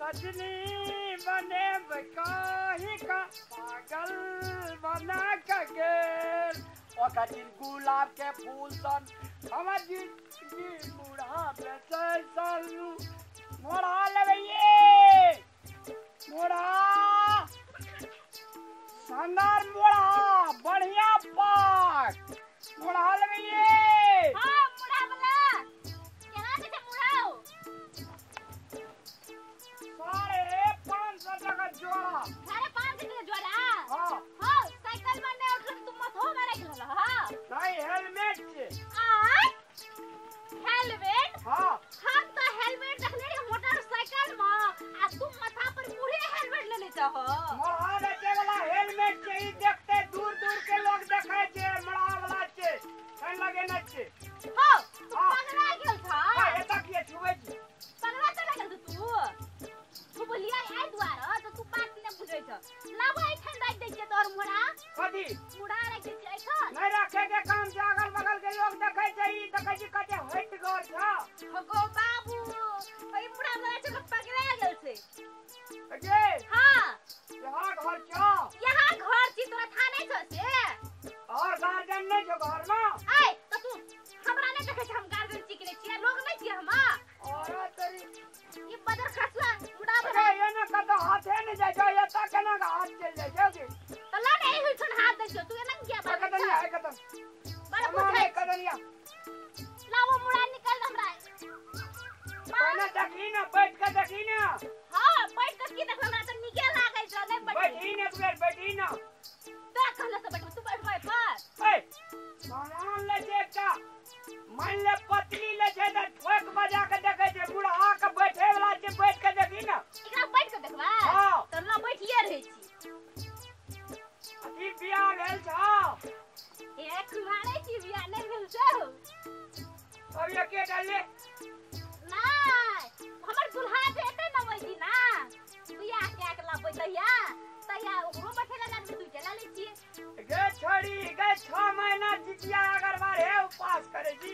सजनी बने बकाही का पागल बना के दिन गुलाब के फूल सन हमर जिंदगी मुड़ा बेचैन सन मोड़ा लेबे मोड़ा शानदार मोड़ा बढ़िया पाक मोड़ा लेबे हां मुड़ा वाला केना से मुड़ाओ 550 टका जोड़ा 550 टका जोड़ा हां हां साइकिल में नहीं उठल तुम मत हो मारे गेल हां नहीं हेलमेट से हेलमेट हां हम तो हेलमेट रखले रे मोटरसाइकिल में आ तुम माथा पर मुड़े हेलमेट लेने चाहो मोड़ा बेचे वाला हेलमेट से ही देखते दूर दूर के लोग देखे छे मड़ा वाला छे कहीं लगे न छे हो तू पगला गेल था एता किए छुवे छी पगला तो गेल तू बोलिया आई द्वारा तो तू बात न बुझै छ लाबो आई ठंड राख दै छै तोर मोड़ा कथी मुड़ा राख दै छै ऐठा नहीं रखे के काम से अगल बगल के लोग देखे छे ई देखे छी कते हट गौर छ हो बाबू ओई मुड़ा वाला छै पगला गेल छै अजे हां यहाँ घर छ यहाँ घर छी तोरा था नहीं छ से और गार्डन नहीं छ घर में ए तो तू हमरा नहीं देखे छ हम गार्डन चिकने छी लोग नहीं छी हम और तेरी ये बदर खसला मुड़ा अरे ये ना कतो हाथे नहीं जाय जो ये ता केना का हाथ चल जाय छे तो ला नहीं हुई छन हाथ दे तू ये ना किया बात कदनिया है कदम बड़ा पूछे पूछे कदनिया लाओ मुड़ा निकल हमरा पहले देखी ना बैठ के देखी ना हां बैठ के की देख हमरा त निके लागै छ नहीं बैठी ना तू बैठी ना तो कहला से बैठ तू बैठ भाई पर ए सामान ले जे का मान ले पतली ले जे त ठोक बजा के देखे छे बुढ़ा के बैठे वाला छे बैठ के देखी ना एकरा बैठ के देखबा हां तो ला बैठिए रहै छी अभी बियाह भेल छ एक मारे छी बियाह नहीं भेल छ अब ये के डाले नहीं हमर दुल्हा जे एते न होई ना बियाह के के ला बैठैया तया ओकरो बैठे ला तू चला ले छी गे छोड़ी गे 6 महीना जितिया अगर बार है उपवास करे जी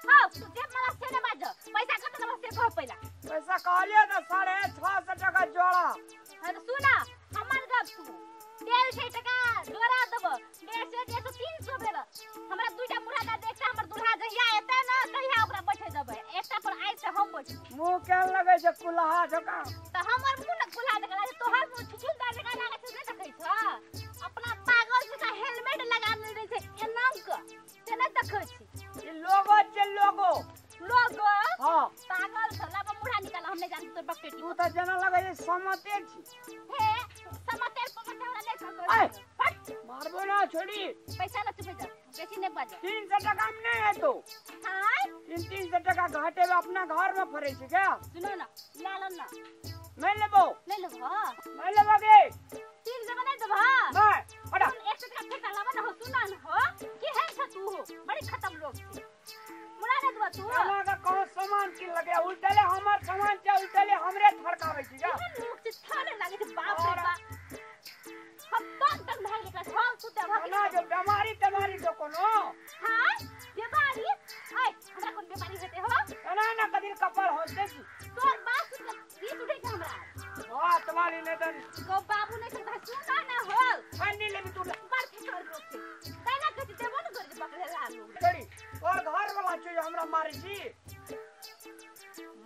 हां तू जे मला से ने बाज पैसा कत न से कह पहिला पैसा कहलिए तो 650 टका जोड़ा अरे सुना हमर गप तू 150 टका जोड़ा देब 150 300 भेल हमरा दुइटा मुड़ा का देखता हमर दुल्हा जहिया एते न कहिया ओकरा बैठे देबै एकटा पर आइ से हम बैठ मुंह के लगे छे कुल्हा जका त हमर मुंह न खुला देखला तोहर मुंह छुछुंदा जका लागे छै नहीं देखै छ अपना पागल जका हेलमेट लगा ले छै एनाम क से नहीं देखै छी ये लोगो छे लोगो लोग हां पागल छला पर मुड़ा निकाल हम नहीं जानत तो बकेटी तू तो जना लगे छे समते छी हे समातेर पर हमरा नहीं खकर फट मारबो ना छोड़ी पैसा न चुपे जा बेसी नहीं बाज 300 टका में नहीं है तो हां 300 टका घाटे में अपना घर में फरे छे क्या सुनो ना ला लो ना मैं लेबो ले लो हां मैं लेबोगे 300 नहीं दब हां नहीं हटा 100 टका फेंका लावा ना हो सुना न हो की है छ तू बड़ी खत्म लोग छी मुड़ा न दबा तू खाना का कौन सामान की लगे उल्टले हमर सामान के उल्टले हमरे थड़कावे छी क्या लोग से थाने लागे छै बाप रे बाप हम तक भाग के हम सुते भाग ना जो बीमारी तो कोनो हां बीमारी आई हमरा कोन बीमारी हेते हो ना कदिर कपल होते छी तोर बात से रीत उठे छ हमरा हां तुम्हारी ने तो को बाबू ने कहा सुना ना हो पानी ले भी तू बार फेंक कर रोक तैना कहती देबो न कर पकड़े लालू छोड़ी और घर वाला चीज हमरा मारी छी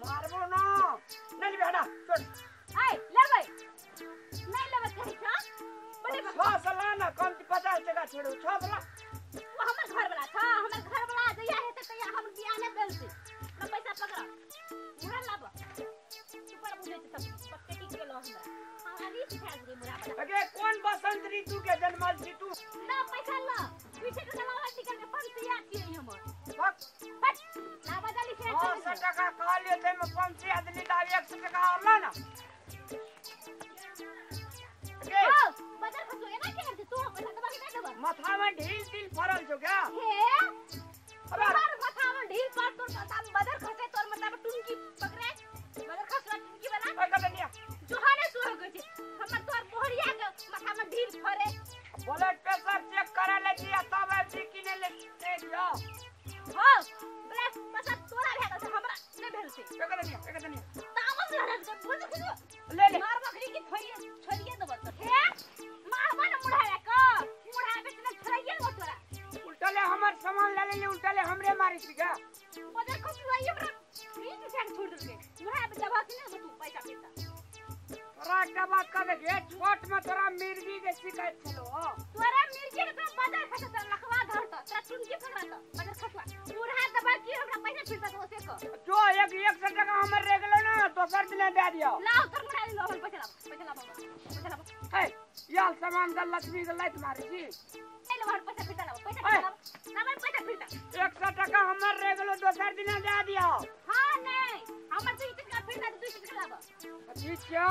मारबो ना नहीं बेटा छोड़ आई लेबै नहीं लेबै कहि छ बड़े 6 साला ना कम 50 टका छोड़ो 6 साला वो हमर घर वाला था हमर घर वाला जइया हेते तइया हम बियाह ने बेलती न पैसा पकड़ मुड़ा लाब सुपर बुझे छ सब पक्केटी के लो हमरा रीत खाल रे मुड़ा वाला अगे कौन बसंत ऋतु के जन्मल छी तू ना पैसा ला पीछे के लावा टिकट के 500 छी हमर बक बट लावा जली से 100 टका खा लिए थे में 500 आदमी दा 100 टका होला ना अगे बदर खसो एना के करते तू पैसा दबा के देबा माथा में ढील तिल फरल छो क्या हे अरे माथा में ढील पर तोर माथा में बदर खसे तोर माथा में टुनकी पकड़े बदर खसला टुनकी वाला ओए कदनिया जोहाने सुह गए छे हमर तोर मोहरिया के माथा में ढील फरे ब्लड प्रेशर चेक करा ले दिया तब ऐसी किने ले दे दिया हां ब्लड प्रेशर तोरा भेल हमरा नहीं भेल छे कदनिया तावा शिकायत चलो तोरा मिर्ची के तो बाजार खसा त लखवा धर त तोरा टुनकी पकड़ा त बाजार खसवा मुरहा दबा की हमरा पैसा फिरता तो ओसे को जो 100 टका हमर रह गेलो ना दोसर दिन दे दियो लाओ तोर मुरहा लो हम पैसा ला हे याल सामान का लक्ष्मी के लाइट मारी छी ए लो हमर पैसा फिरता ला हमर पैसा फिरता 100 टका हमर रह गेलो दोसर दिन दे दियो हां नहीं हमर 200 टका फिरता 200 टका लाबा ठीक है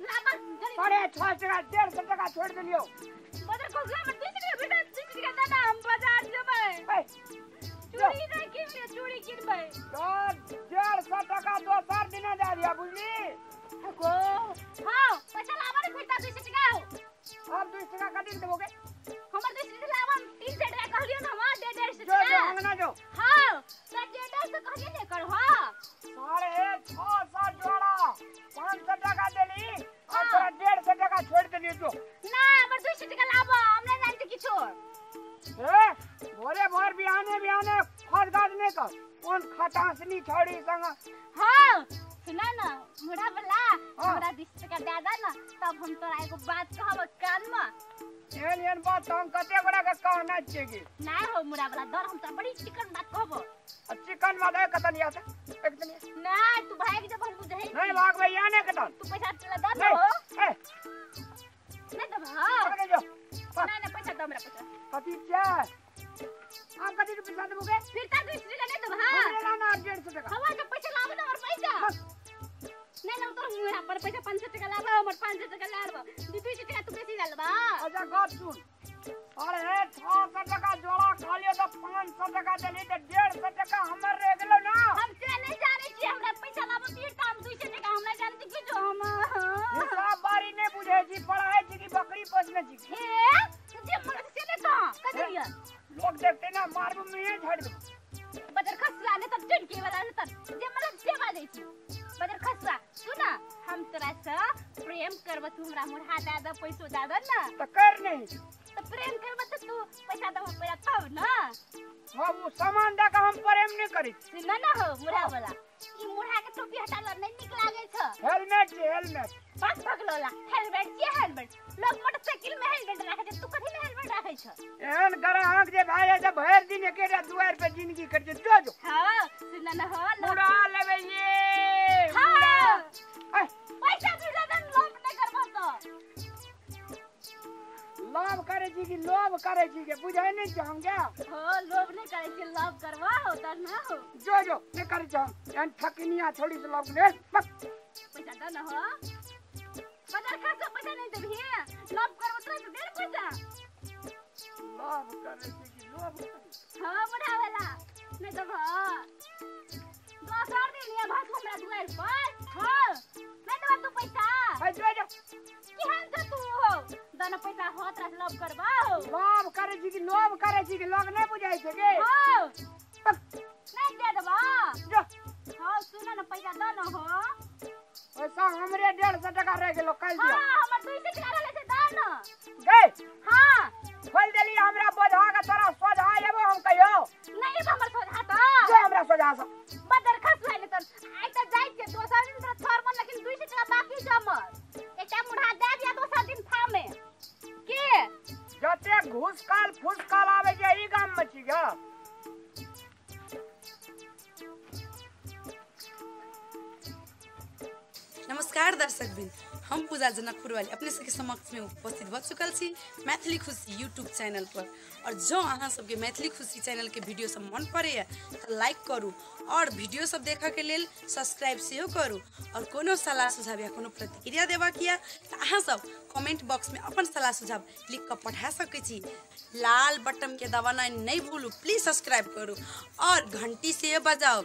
लाबा साढ़े 6 टका 150 टका छोड़ दियो बाजार खसवा हमर 200 टका फिरता 200 टका दादा हम बाजार जेबै चूड़ी नहीं किनबे चूड़ी किनबे तो 150 टका दोसर दिन दे दियो बुझली को हां पैसा लाबा रे फिरता 200 टका हो अब 200 टका कथि देबोगे हमर 200 टका लाबा 300 टका कहलियो ना हां 150 जो टका अंगना जो हां तो 150 कहलिए ले कर हां 650 जोड़ा 500 टका देली और तोरा 150 टका छोड़ देली जो ना हमर 200 टका लाबा हमने जानते किछो ए भोरे भोर बिहाने खत गाज नहीं कर कौन खटासनी छोड़ी संग हां सुना ना मुड़ा वाला हमरा 20 टका दे दा ना तब हम तोरा एगो बात कहब कान में एन बात हम कते बड़ा के कहना चाहिए ना हो मुड़ा वाला दर हम तोरा बड़ी चिकन बात कहब चिकन वाला कतन या एक दिन ना तू भाग जब हम बुझे नहीं भाग भैया ने कतन तू पैसा चला दा ना हो ए नहीं दब हां पकड़ जो ना ना पैसा दो मेरा पैसा कथि क्या हम कथि के पैसा देबोगे फिरता 200 टका नहीं दब हां मेरा ना 150 टका हवा के पैसा लाबे ना और पैसा नहीं ना तो मुरा पर पैसा 500 टका लाबा हमर 500 टका लाबा 200 टका तू बेसी डालबा अच्छा गप सुन अरे 600 टका जोड़ा खालियो तो 500 टका देली तो 150 टका हमर रह गेलो ना हम से नहीं जाने छी हमरा पैसा लाबा फिरता हम 200 टका हमरा जानते कि जो हम हिसाब बारी नहीं बुझे छी पढ़ाई छी कि बकरी पोसने छी हे तुझे मन से ने तो कदिया लोग देखते ना मारबो में झाड़ दो बदर खसला ने तब टिनके वाला ने तब जे मन सेवा दे छी बदर खसला सुना हम तोरा से प्रेम करब तू हमरा मुरहा दे दे पैसो दे दे ना तो कर नहीं तो प्रेम करब तो तू पैसा दे पैसा तब ना हम सामान दे के हम प्रेम नहीं करी सुना ना हो मुरहा वाला ई मुरहा के टोपी हटा ल नहीं निक लागे छ हेलमेट छै हेलमेट बस पकड़ोला हेलमेट के हेलमेट लोग मोटरसाइकिल में हेलमेट रखे छ तू कथि में हेलमेट रखे छ एहन ग्राहक जे भाई है जब भर दिन एकेटा दुआर पे जिंदगी कर जो जो हां सुना ना हो मुड़ा लेबे ये हां हां पैसा दे दे लोभ नहीं करबो तो लोभ करे छी कि लोभ करे छी के बुझै नहीं छी हम क्या हो लोभ नहीं करे छी लोभ करवा हो त ना हो जो जो नहीं करे छी हम एहन ठकनिया छोड़ी से लोभ ले बस पैसा दे ना हो बाजार खर्च पैसा नहीं देबी लोभ करबो तो दे पैसा लोभ करे छी कि लोभ हां बुढ़ा वाला नहीं तो दोसर दिन ये भात हमरा दुआर पर हां नहीं देबा तू पैसा है जो जो केहन छ तू हो दाना पैसा होत रस लोभ करबा हो लोभ करे छी कि लोभ करे छी कि लोग नहीं बुझाई छै के हां नहीं दे देबा जो हां सुन ना पैसा दे ना हो पैसा हमरे 150 टका रह गेलो काल दिया हां हमर 200 टका रहले से दे ना गए हां खोल देली हमरा बोझा के तोरा सोझा एबो हम कहियो नहीं हमर सोझा तो जो हमरा सोझा से बदर खस लाने तो आई त जाई के दोसर दिन तो थर्मल लेकिन 200 टका बाकी जमल एकटा मुढ़ा दे दिया दोसर दिन फामे के जते घूस काल फूस काल आवे जे ई गाम में छी ग नमस्कार दर्शकबिन हम पूजा जनकपुर वाली अपने सबके समक्ष में उपस्थित भ चुकल छी मैथिली खुशी यूट्यूब चैनल पर और जो अहाँ सबके मैथिली खुशी चैनल के वीडियो सब मन पड़े तो लाइक करू और वीडियो सब देखा के लेल सब्सक्राइब सेहो करू और कोनो सलाह सुझाव या कोनो प्रतिक्रिया देबाक या तो अहाँ सब कमेंट बॉक्स में अपन सलाह सुझाव लिख कर पठा सकै छी लाल बटन के दबाना नहीं भूलू प्लीज सब्सक्राइब करू और घंटी से बजाओ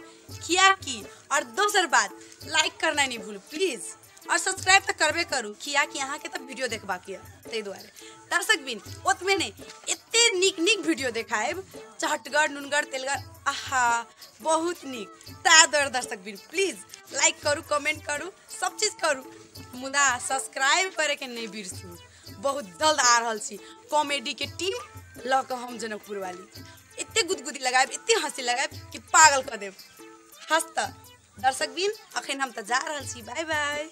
किया की और दोसर बात लाइक करना नहीं भूलू प्लीज और सब्सक्राइब तो करबे करू किया कि यहाँ के तब वीडियो देखबा के तै दुआरे दर्शक बिन ओतमे ने एते निक निक वीडियो देखाएब चहटगर नुनगर तेलगर आहा बहुत निक तादर दर्शक बिन प्लीज लाइक करू कमेंट करू सब चीज करू मुदा सब्सक्राइब करे के नहीं बिरसू बहुत जल्द आ रहल छी कॉमेडी के टीम ल के हम जनकपुर वाली एते गुदगुदी लगाएब एते हंसी लगाएब कि पागल कर देब हंसता दर्शक बिन अखन हम त जा रहल छी बाय बाय।